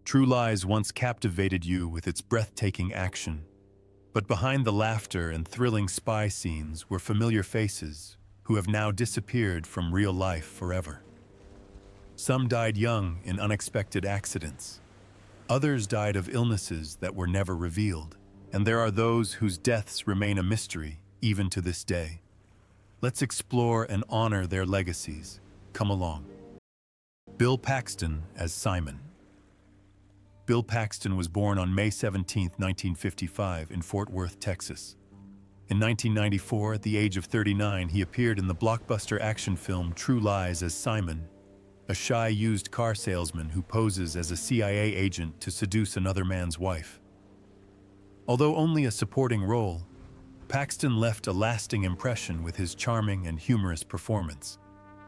True Lies once captivated you with its breathtaking action, but behind the laughter and thrilling spy scenes were familiar faces who have now disappeared from real life forever. Some died young in unexpected accidents. Others died of illnesses that were never revealed, and there are those whose deaths remain a mystery even to this day. Let's explore and honor their legacies. Come along. Bill Paxton as Simon. Bill Paxton was born on May 17, 1955, in Fort Worth, Texas. In 1994, at the age of 39, he appeared in the blockbuster action film True Lies as Simon, a shy used car salesman who poses as a CIA agent to seduce another man's wife. Although only a supporting role, Paxton left a lasting impression with his charming and humorous performance,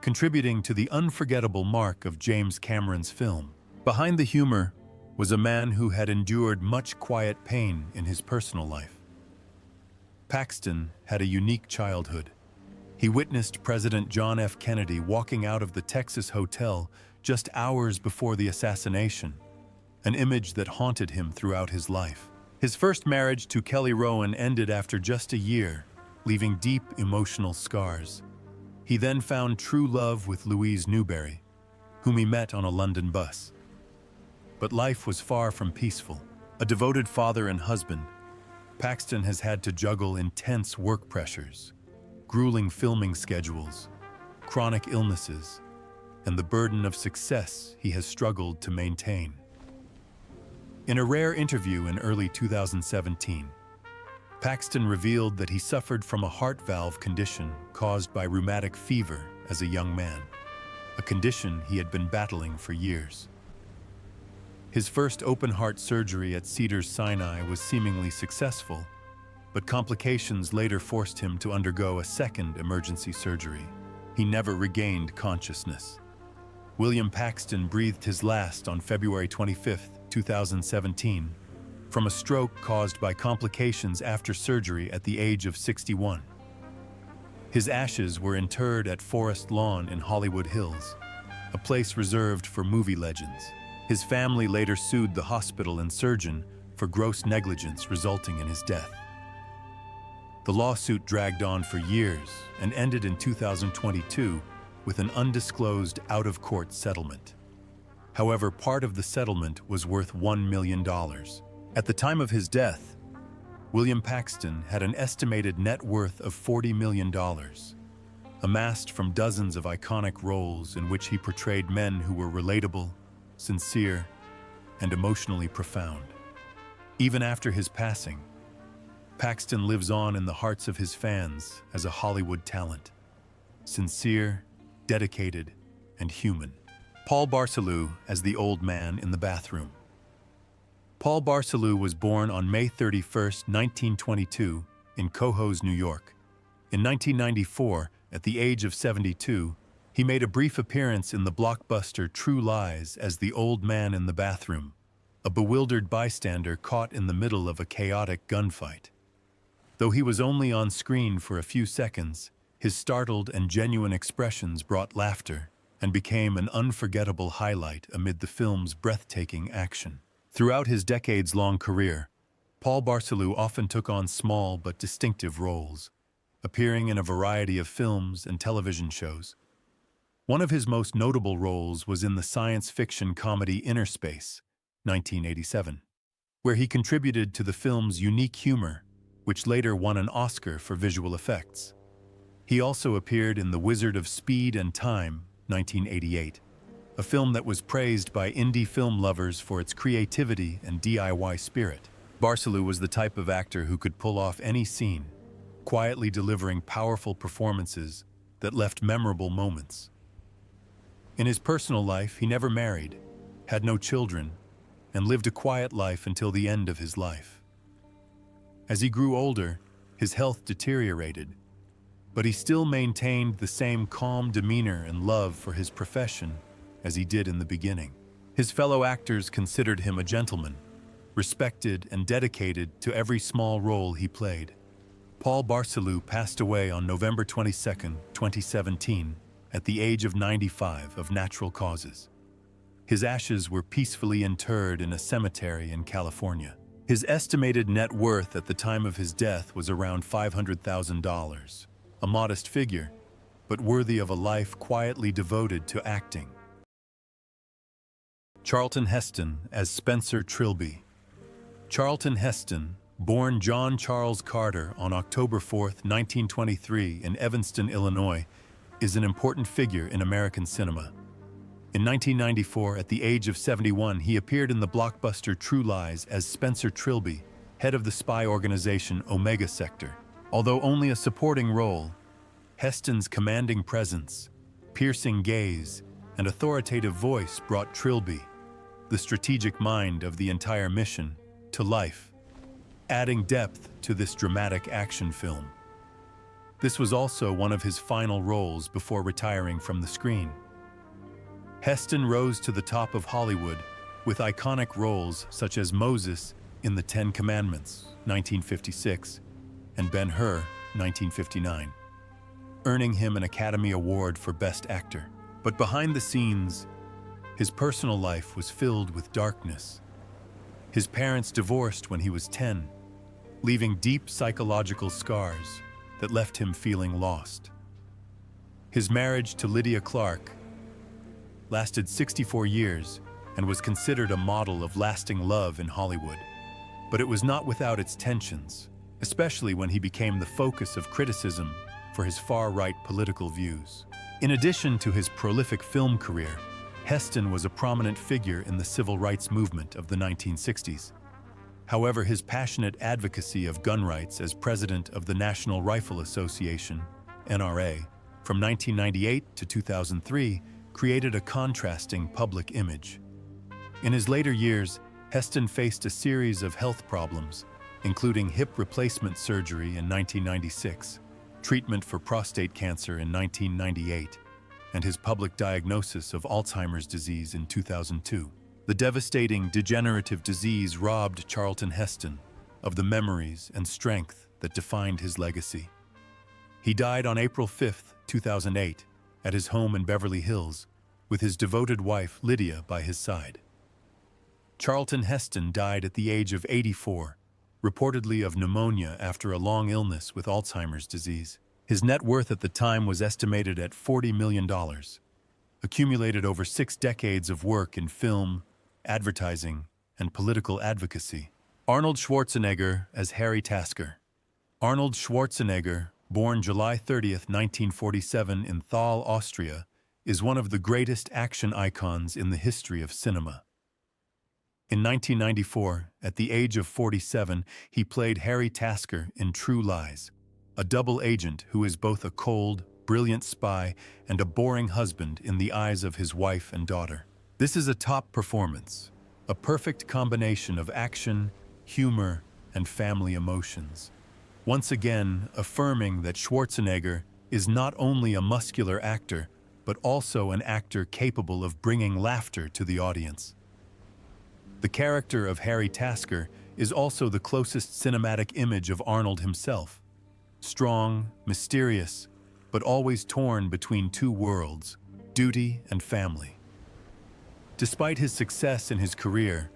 contributing to the unforgettable mark of James Cameron's film. Behind the humor was a man who had endured much quiet pain in his personal life. Paxton had a unique childhood. He witnessed President John F. Kennedy walking out of the Texas hotel just hours before the assassination, an image that haunted him throughout his life. His first marriage to Kelly Rowan ended after just a year, leaving deep emotional scars. He then found true love with Louise Newberry, whom he met on a London bus. But life was far from peaceful. A devoted father and husband, Paxton has had to juggle intense work pressures, grueling filming schedules, chronic illnesses, and the burden of success he has struggled to maintain. In a rare interview in early 2017, Paxton revealed that he suffered from a heart valve condition caused by rheumatic fever as a young man, a condition he had been battling for years. His first open-heart surgery at Cedars-Sinai was seemingly successful, but complications later forced him to undergo a second emergency surgery. He never regained consciousness. William Paxton breathed his last on February 25, 2017, from a stroke caused by complications after surgery at the age of 61. His ashes were interred at Forest Lawn in Hollywood Hills, a place reserved for movie legends. His family later sued the hospital and surgeon for gross negligence resulting in his death. The lawsuit dragged on for years and ended in 2022 with an undisclosed out-of-court settlement. However, part of the settlement was worth $1 million. At the time of his death, William Paxton had an estimated net worth of $40 million, amassed from dozens of iconic roles in which he portrayed men who were relatable, sincere, and emotionally profound. Even after his passing, Paxton lives on in the hearts of his fans as a Hollywood talent, sincere, dedicated, and human. Paul Barcelou as the old man in the bathroom. Paul Barcelou was born on May 31, 1922, in Cohoes, New York. In 1994, at the age of 72, he made a brief appearance in the blockbuster True Lies as the old man in the bathroom, a bewildered bystander caught in the middle of a chaotic gunfight. Though he was only on screen for a few seconds, his startled and genuine expressions brought laughter and became an unforgettable highlight amid the film's breathtaking action. Throughout his decades-long career, Paul Barcelou often took on small but distinctive roles, appearing in a variety of films and television shows. One of his most notable roles was in the science fiction comedy Inner Space, 1987, where he contributed to the film's unique humor, which later won an Oscar for visual effects. He also appeared in The Wizard of Speed and Time, 1988, a film that was praised by indie film lovers for its creativity and DIY spirit. Barcelou was the type of actor who could pull off any scene, quietly delivering powerful performances that left memorable moments. In his personal life, he never married, had no children, and lived a quiet life until the end of his life. As he grew older, his health deteriorated, but he still maintained the same calm demeanor and love for his profession as he did in the beginning. His fellow actors considered him a gentleman, respected and dedicated to every small role he played. Paul Barcelou passed away on November 22, 2017, at the age of 95 of natural causes. His ashes were peacefully interred in a cemetery in California. His estimated net worth at the time of his death was around $500,000, a modest figure, but worthy of a life quietly devoted to acting. Charlton Heston as Spencer Trilby. Charlton Heston, born John Charles Carter on October 4, 1923 in Evanston, Illinois, is an important figure in American cinema. In 1994, at the age of 71, he appeared in the blockbuster True Lies as Spencer Trilby, head of the spy organization Omega Sector. Although only a supporting role, Heston's commanding presence, piercing gaze, and authoritative voice brought Trilby, the strategic mind of the entire mission, to life, adding depth to this dramatic action film. This was also one of his final roles before retiring from the screen. Heston rose to the top of Hollywood with iconic roles such as Moses in The Ten Commandments, 1956, and Ben-Hur, 1959, earning him an Academy Award for Best Actor. But behind the scenes, his personal life was filled with darkness. His parents divorced when he was 10, leaving deep psychological scars that left him feeling lost. His marriage to Lydia Clark lasted 64 years and was considered a model of lasting love in Hollywood. But it was not without its tensions, especially when he became the focus of criticism for his far-right political views. In addition to his prolific film career, Heston was a prominent figure in the civil rights movement of the 1960s. However, his passionate advocacy of gun rights as president of the National Rifle Association, NRA, from 1998 to 2003, created a contrasting public image. In his later years, Heston faced a series of health problems, including hip replacement surgery in 1996, treatment for prostate cancer in 1998, and his public diagnosis of Alzheimer's disease in 2002. The devastating degenerative disease robbed Charlton Heston of the memories and strength that defined his legacy. He died on April 5, 2008, at his home in Beverly Hills, with his devoted wife Lydia by his side. Charlton Heston died at the age of 84, reportedly of pneumonia after a long illness with Alzheimer's disease. His net worth at the time was estimated at $40 million, accumulated over 6 decades of work in film, advertising, and political advocacy. Arnold Schwarzenegger as Harry Tasker. Arnold Schwarzenegger, born July 30, 1947 in Thal, Austria, is one of the greatest action icons in the history of cinema. In 1994, at the age of 47, he played Harry Tasker in True Lies, a double agent who is both a cold, brilliant spy and a boring husband in the eyes of his wife and daughter. This is a top performance, a perfect combination of action, humor, and family emotions. Once again, affirming that Schwarzenegger is not only a muscular actor, but also an actor capable of bringing laughter to the audience. The character of Harry Tasker is also the closest cinematic image of Arnold himself. Strong, mysterious, but always torn between two worlds, duty and family. Despite his success in his career,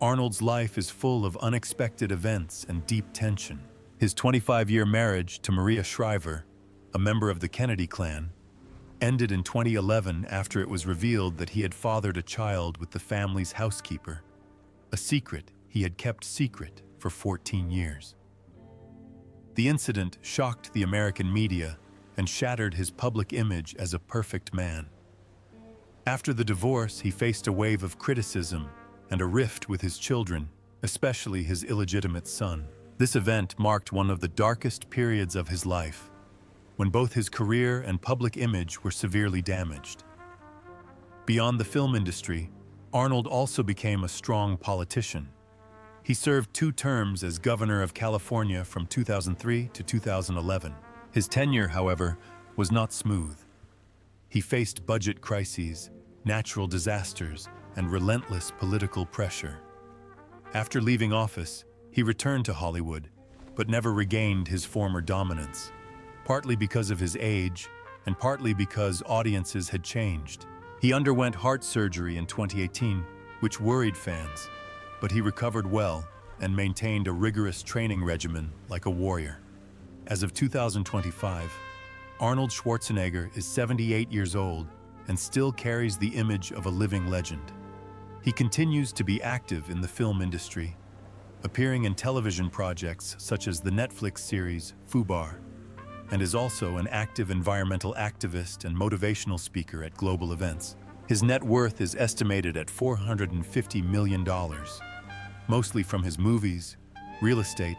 Arnold's life is full of unexpected events and deep tension. His 25-year marriage to Maria Shriver, a member of the Kennedy clan, ended in 2011 after it was revealed that he had fathered a child with the family's housekeeper, a secret he had kept secret for 14 years. The incident shocked the American media and shattered his public image as a perfect man. After the divorce, he faced a wave of criticism and a rift with his children, especially his illegitimate son. This event marked one of the darkest periods of his life, when both his career and public image were severely damaged. Beyond the film industry, Arnold also became a strong politician. He served 2 terms as governor of California from 2003 to 2011. His tenure, however, was not smooth. He faced budget crises, natural disasters, and relentless political pressure. After leaving office, he returned to Hollywood, but never regained his former dominance, partly because of his age and partly because audiences had changed. He underwent heart surgery in 2018, which worried fans, but he recovered well and maintained a rigorous training regimen like a warrior. As of 2025, Arnold Schwarzenegger is 78 years old and still carries the image of a living legend. He continues to be active in the film industry, appearing in television projects such as the Netflix series Fubar, and is also an active environmental activist and motivational speaker at global events. His net worth is estimated at $450 million, mostly from his movies, real estate,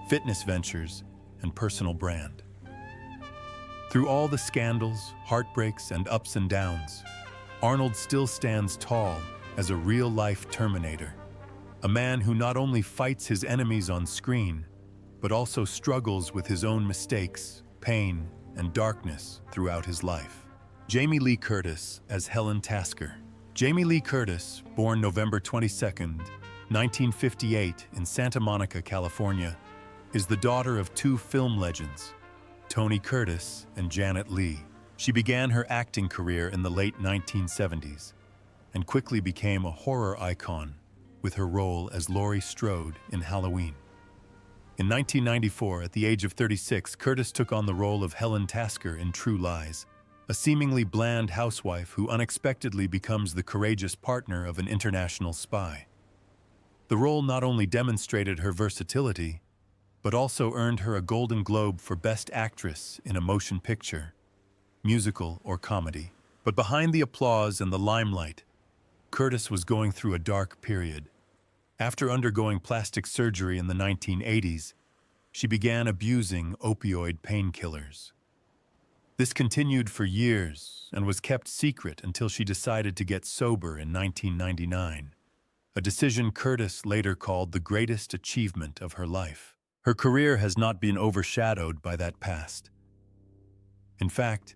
fitness ventures, and personal brand. Through all the scandals, heartbreaks, and ups and downs, Arnold still stands tall as a real-life Terminator, a man who not only fights his enemies on screen, but also struggles with his own mistakes, pain, and darkness throughout his life. Jamie Lee Curtis as Helen Tasker. Jamie Lee Curtis, born November 22, 1958 in Santa Monica, California, is the daughter of two film legends, Tony Curtis and Janet Leigh. She began her acting career in the late 1970s and quickly became a horror icon with her role as Laurie Strode in Halloween. In 1994, at the age of 36, Curtis took on the role of Helen Tasker in True Lies, a seemingly bland housewife who unexpectedly becomes the courageous partner of an international spy. The role not only demonstrated her versatility, but also earned her a Golden Globe for Best Actress in a Motion Picture, Musical, or Comedy. But behind the applause and the limelight, Curtis was going through a dark period. After undergoing plastic surgery in the 1980s, she began abusing opioid painkillers. This continued for years and was kept secret until she decided to get sober in 1999, a decision Curtis later called the greatest achievement of her life. Her career has not been overshadowed by that past. In fact,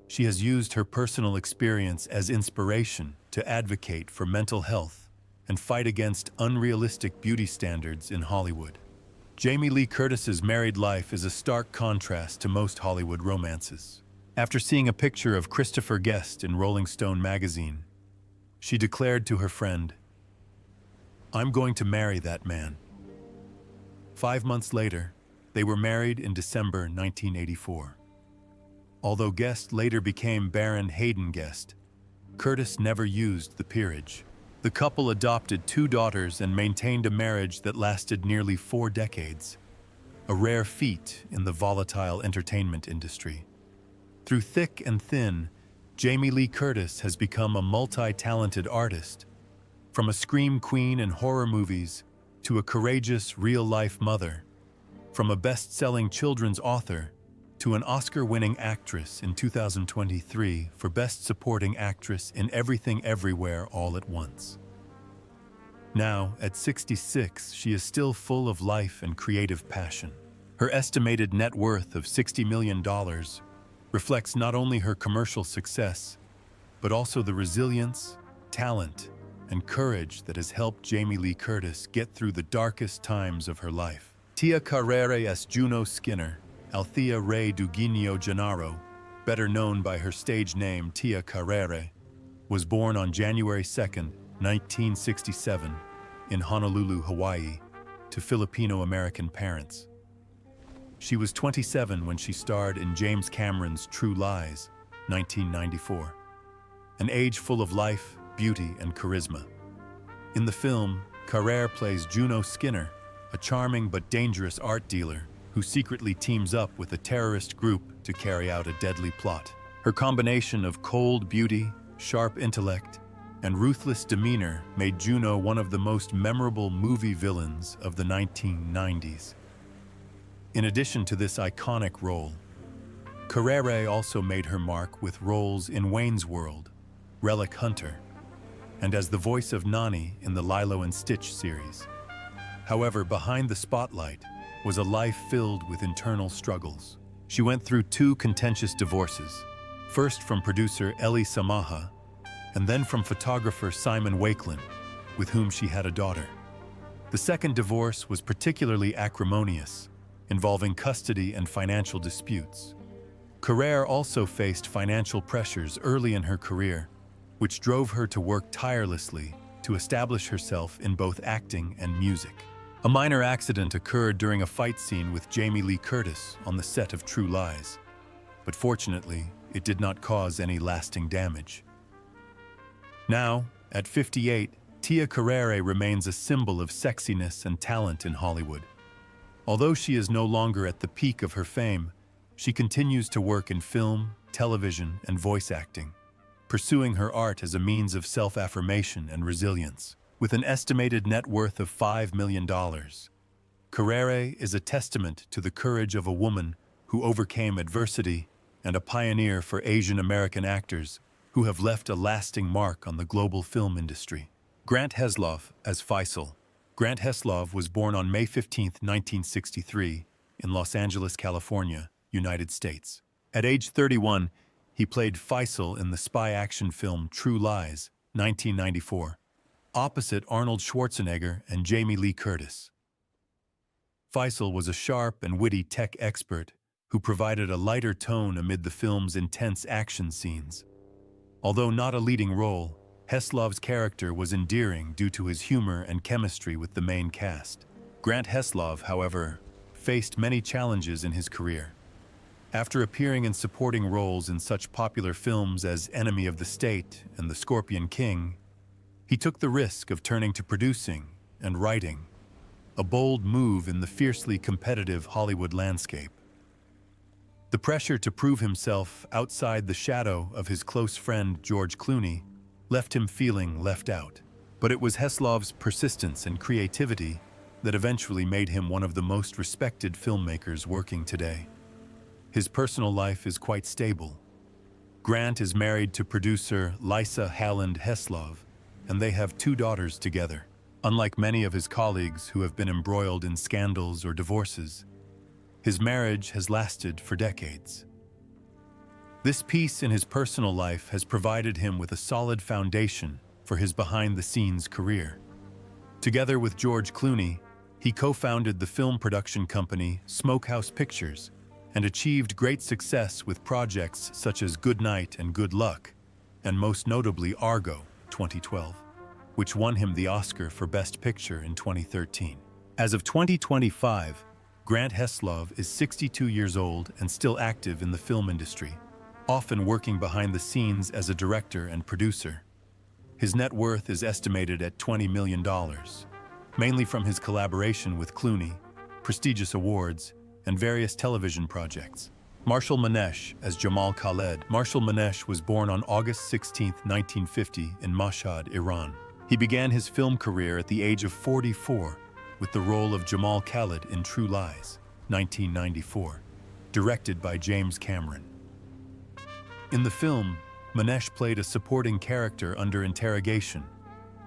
she has used her personal experience as inspiration to advocate for mental health and fight against unrealistic beauty standards in Hollywood. Jamie Lee Curtis's married life is a stark contrast to most Hollywood romances. After seeing a picture of Christopher Guest in Rolling Stone magazine, she declared to her friend, "I'm going to marry that man." 5 months later, they were married in December 1984. Although Guest later became Baron Hayden Guest, Curtis never used the peerage. The couple adopted 2 daughters and maintained a marriage that lasted nearly 4 decades, a rare feat in the volatile entertainment industry. Through thick and thin, Jamie Lee Curtis has become a multi-talented artist, from a scream queen in horror movies to a courageous real-life mother, from a best-selling children's author to an Oscar-winning actress in 2023 for Best Supporting Actress in Everything Everywhere All at Once. Now, at 66, she is still full of life and creative passion. Her estimated net worth of $60 million reflects not only her commercial success, but also the resilience, talent, and courage that has helped Jamie Lee Curtis get through the darkest times of her life. Tia Carrere as Juno Skinner, Althea Ray Duguinho Gennaro, better known by her stage name Tia Carrere, was born on January 2, 1967, in Honolulu, Hawaii, to Filipino-American parents. She was 27 when she starred in James Cameron's True Lies, 1994, an age full of life, beauty, and charisma. In the film, Carrere plays Juno Skinner, a charming but dangerous art dealer who secretly teams up with a terrorist group to carry out a deadly plot. Her combination of cold beauty, sharp intellect, and ruthless demeanor made Juno one of the most memorable movie villains of the 1990s. In addition to this iconic role, Carrere also made her mark with roles in Wayne's World, Relic Hunter, and as the voice of Nani in the Lilo and Stitch series. However, behind the spotlight was a life filled with internal struggles. She went through 2 contentious divorces, first from producer Ellie Samaha, and then from photographer Simon Wakelin, with whom she had a daughter. The second divorce was particularly acrimonious, involving custody and financial disputes. Carrere also faced financial pressures early in her career, which drove her to work tirelessly to establish herself in both acting and music. A minor accident occurred during a fight scene with Jamie Lee Curtis on the set of True Lies, but fortunately, it did not cause any lasting damage. Now, at 58, Tia Carrere remains a symbol of sexiness and talent in Hollywood. Although she is no longer at the peak of her fame, she continues to work in film, television, and voice acting, pursuing her art as a means of self-affirmation and resilience. With an estimated net worth of $5 million, Carrere is a testament to the courage of a woman who overcame adversity and a pioneer for Asian American actors who have left a lasting mark on the global film industry. Grant Heslov as Faisal. Grant Heslov was born on May 15, 1963, in Los Angeles, California, United States. At age 31, he played Faisal in the spy action film True Lies, 1994, opposite Arnold Schwarzenegger and Jamie Lee Curtis. Faisal was a sharp and witty tech expert who provided a lighter tone amid the film's intense action scenes. Although not a leading role, Heslov's character was endearing due to his humor and chemistry with the main cast. Grant Heslov, however, faced many challenges in his career. After appearing in supporting roles in such popular films as Enemy of the State and The Scorpion King, he took the risk of turning to producing and writing, a bold move in the fiercely competitive Hollywood landscape. The pressure to prove himself outside the shadow of his close friend George Clooney left him feeling left out. But it was Heslov's persistence and creativity that eventually made him one of the most respected filmmakers working today. His personal life is quite stable. Grant is married to producer Lisa Halland Heslov, and they have 2 daughters together. Unlike many of his colleagues who have been embroiled in scandals or divorces, his marriage has lasted for decades. This peace in his personal life has provided him with a solid foundation for his behind-the-scenes career. Together with George Clooney, he co-founded the film production company Smokehouse Pictures and achieved great success with projects such as Good Night and Good Luck, and most notably Argo, 2012, which won him the Oscar for Best Picture in 2013. As of 2025, Grant Heslov is 62 years old and still active in the film industry, often working behind the scenes as a director and producer. His net worth is estimated at $20 million, mainly from his collaboration with Clooney, prestigious awards, and various television projects. Marshall Manesh as Jamal Khaled. Marshall Manesh was born on August 16, 1950 in Mashhad, Iran. He began his film career at the age of 44 with the role of Jamal Khaled in True Lies, 1994, directed by James Cameron. In the film, Manesh played a supporting character under interrogation,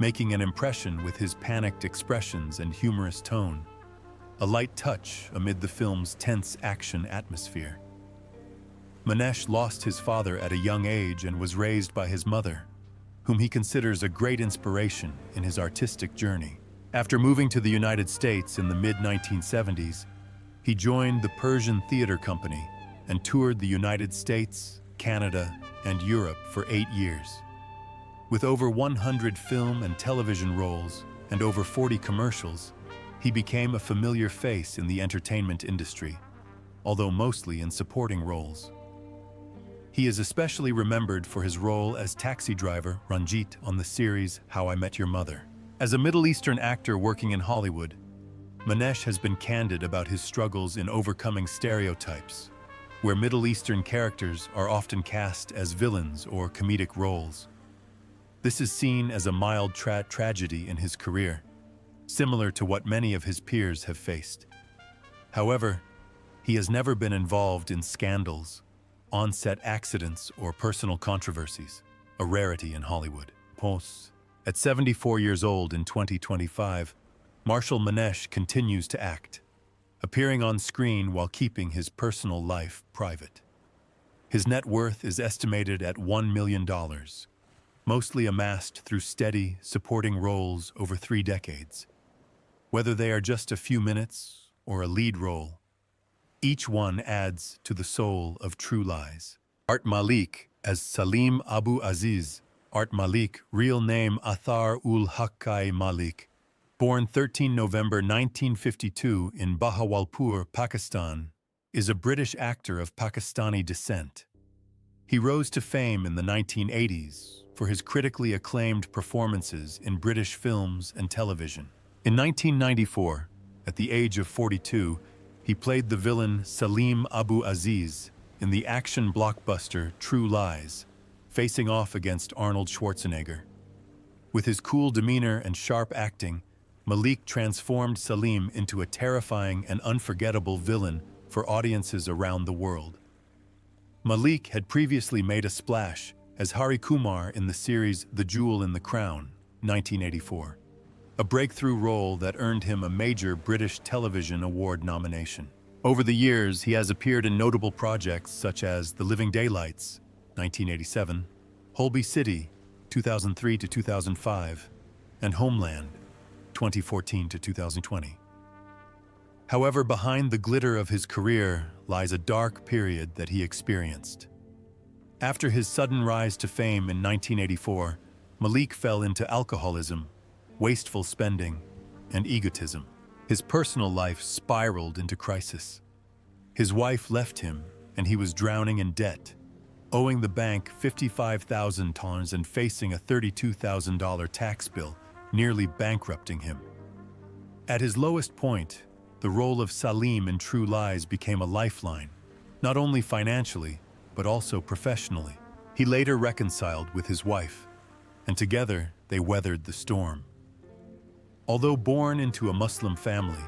making an impression with his panicked expressions and humorous tone, a light touch amid the film's tense action atmosphere. Manesh lost his father at a young age and was raised by his mother, whom he considers a great inspiration in his artistic journey. After moving to the United States in the mid-1970s, he joined the Persian Theater Company and toured the United States, Canada, and Europe for 8 years. With over 100 film and television roles and over 40 commercials, he became a familiar face in the entertainment industry, although mostly in supporting roles. He is especially remembered for his role as taxi driver Ranjit on the series How I Met Your Mother. As a Middle Eastern actor working in Hollywood, Manesh has been candid about his struggles in overcoming stereotypes, where Middle Eastern characters are often cast as villains or comedic roles. This is seen as a mild tragedy in his career, similar to what many of his peers have faced. However, he has never been involved in scandals, on-set accidents, or personal controversies, a rarity in Hollywood. At 74 years old in 2025, Marshall Manesh continues to act, appearing on screen while keeping his personal life private. His net worth is estimated at $1 million, mostly amassed through steady, supporting roles over 3 decades. Whether they are just a few minutes or a lead role, each one adds to the soul of True Lies. Art Malik as Salim Abu Aziz. Art Malik, real name Athar-ul-Haqqai Malik, born 13 November 1952 in Bahawalpur, Pakistan, is a British actor of Pakistani descent. He rose to fame in the 1980s for his critically acclaimed performances in British films and television. In 1994, at the age of 42, he played the villain Salim Abu Aziz in the action blockbuster True Lies, facing off against Arnold Schwarzenegger. With his cool demeanor and sharp acting, Malik transformed Salim into a terrifying and unforgettable villain for audiences around the world. Malik had previously made a splash as Hari Kumar in the series The Jewel in the Crown, 1984, a breakthrough role that earned him a major British Television Award nomination. Over the years, he has appeared in notable projects such as The Living Daylights, 1987, Holby City, 2003 to 2005, and Homeland, 2014 to 2020. However, behind the glitter of his career lies a dark period that he experienced. After his sudden rise to fame in 1984, Malik fell into alcoholism, wasteful spending, and egotism. His personal life spiraled into crisis. His wife left him, and he was drowning in debt, owing the bank $55,000 and facing a $32,000 tax bill, nearly bankrupting him. At his lowest point, the role of Salim in True Lies became a lifeline, not only financially, but also professionally. He later reconciled with his wife, and together they weathered the storm. Although born into a Muslim family,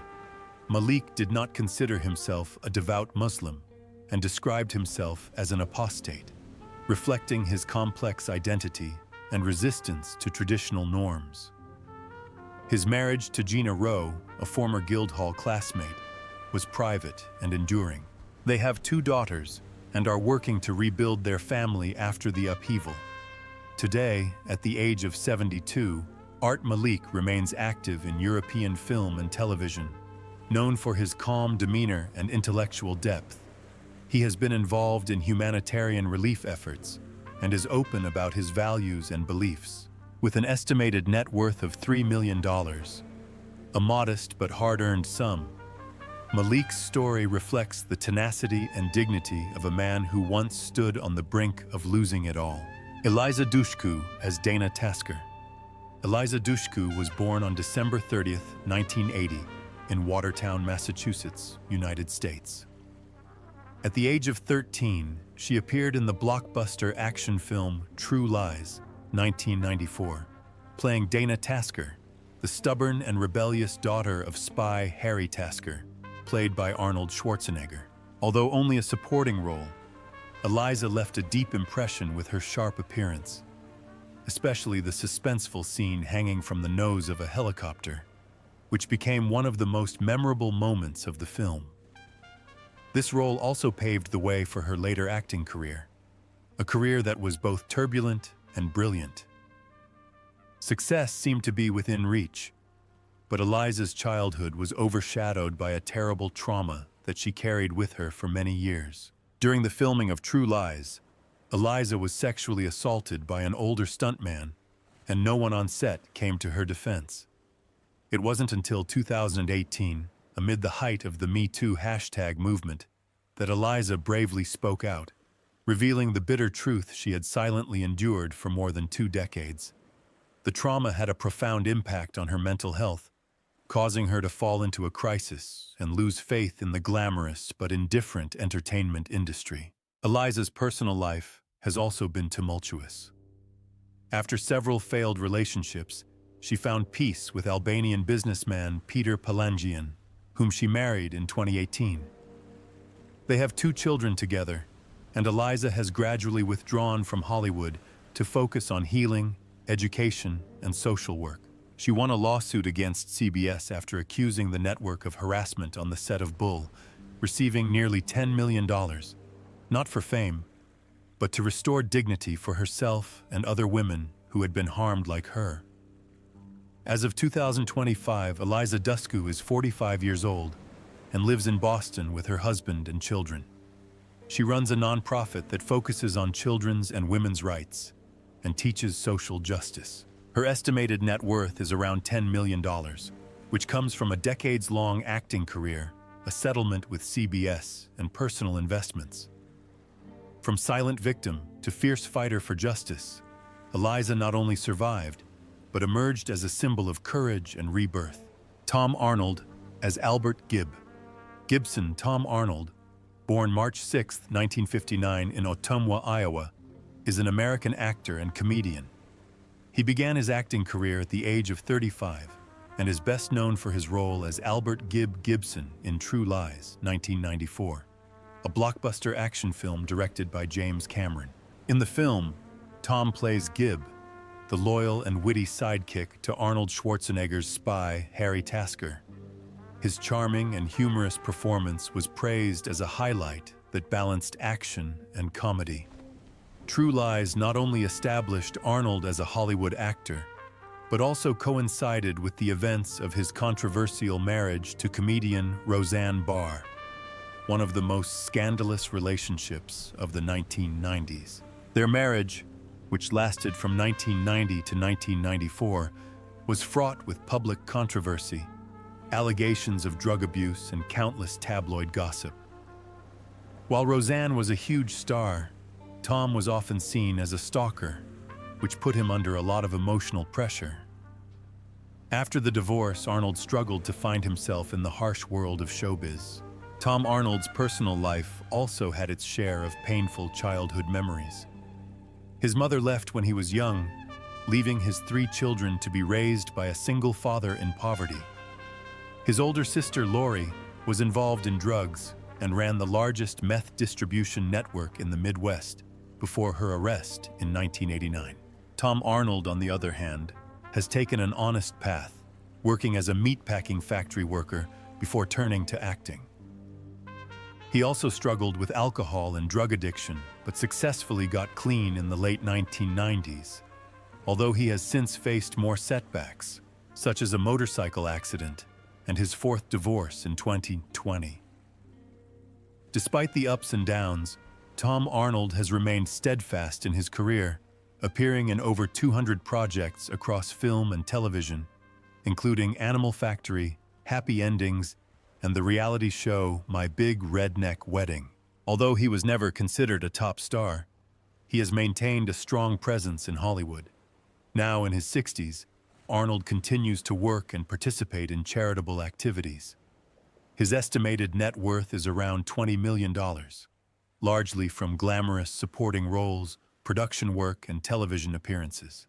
Malik did not consider himself a devout Muslim and described himself as an apostate, reflecting his complex identity and resistance to traditional norms. His marriage to Gina Rowe, a former Guildhall classmate, was private and enduring. They have 2 daughters and are working to rebuild their family after the upheaval. Today, at the age of 72, Art Malik remains active in European film and television. Known for his calm demeanor and intellectual depth, he has been involved in humanitarian relief efforts and is open about his values and beliefs. With an estimated net worth of $3 million, a modest but hard-earned sum, Malik's story reflects the tenacity and dignity of a man who once stood on the brink of losing it all. Eliza Dushku as Dana Tasker. Eliza Dushku was born on December 30, 1980, in Watertown, Massachusetts, United States. At the age of 13, she appeared in the blockbuster action film True Lies, 1994, playing Dana Tasker, the stubborn and rebellious daughter of spy Harry Tasker, played by Arnold Schwarzenegger. Although only a supporting role, Eliza left a deep impression with her sharp appearance, especially the suspenseful scene hanging from the nose of a helicopter, which became one of the most memorable moments of the film. This role also paved the way for her later acting career, a career that was both turbulent and brilliant. Success seemed to be within reach, but Eliza's childhood was overshadowed by a terrible trauma that she carried with her for many years. During the filming of True Lies, Eliza was sexually assaulted by an older stuntman, and no one on set came to her defense. It wasn't until 2018, amid the height of the Me Too hashtag movement, that Eliza bravely spoke out, revealing the bitter truth she had silently endured for more than 2 decades. The trauma had a profound impact on her mental health, causing her to fall into a crisis and lose faith in the glamorous but indifferent entertainment industry. Eliza's personal life has also been tumultuous. After several failed relationships, she found peace with Albanian businessman Peter Palangian, whom she married in 2018. They have 2 children together, and Eliza has gradually withdrawn from Hollywood to focus on healing, education, and social work. She won a lawsuit against CBS after accusing the network of harassment on the set of Bull, receiving nearly $10 million, not for fame, but to restore dignity for herself and other women who had been harmed like her. As of 2025, Eliza Dushku is 45 years old and lives in Boston with her husband and children. She runs a nonprofit that focuses on children's and women's rights, and teaches social justice. Her estimated net worth is around $10 million, which comes from a decades-long acting career, a settlement with CBS, and personal investments. From silent victim to fierce fighter for justice, Eliza not only survived, but emerged as a symbol of courage and rebirth. Tom Arnold as Albert Gibson Tom Arnold, born March 6, 1959 in Ottumwa, Iowa, is an American actor and comedian. He began his acting career at the age of 35 and is best known for his role as Albert Gibson in True Lies, 1994, a blockbuster action film directed by James Cameron. In the film, Tom plays Gib, the loyal and witty sidekick to Arnold Schwarzenegger's spy, Harry Tasker. His charming and humorous performance was praised as a highlight that balanced action and comedy. True Lies not only established Arnold as a Hollywood actor, but also coincided with the events of his controversial marriage to comedian Roseanne Barr, one of the most scandalous relationships of the 1990s. Their marriage, which lasted from 1990 to 1994, was fraught with public controversy, allegations of drug abuse, and countless tabloid gossip. While Roseanne was a huge star, Tom was often seen as a stalker, which put him under a lot of emotional pressure. After the divorce, Arnold struggled to find himself in the harsh world of showbiz. Tom Arnold's personal life also had its share of painful childhood memories. His mother left when he was young, leaving his 3 children to be raised by a single father in poverty. His older sister, Lori, was involved in drugs and ran the largest meth distribution network in the Midwest before her arrest in 1989. Tom Arnold, on the other hand, has taken an honest path, working as a meatpacking factory worker before turning to acting. He also struggled with alcohol and drug addiction, but successfully got clean in the late 1990s, although he has since faced more setbacks, such as a motorcycle accident and his 4th divorce in 2020. Despite the ups and downs, Tom Arnold has remained steadfast in his career, appearing in over 200 projects across film and television, including Animal Factory, Happy Endings, and the reality show My Big Redneck Wedding. Although he was never considered a top star, he has maintained a strong presence in Hollywood. Now in his 60s, Arnold continues to work and participate in charitable activities. His estimated net worth is around $20 million, largely from glamorous supporting roles, production work, and television appearances.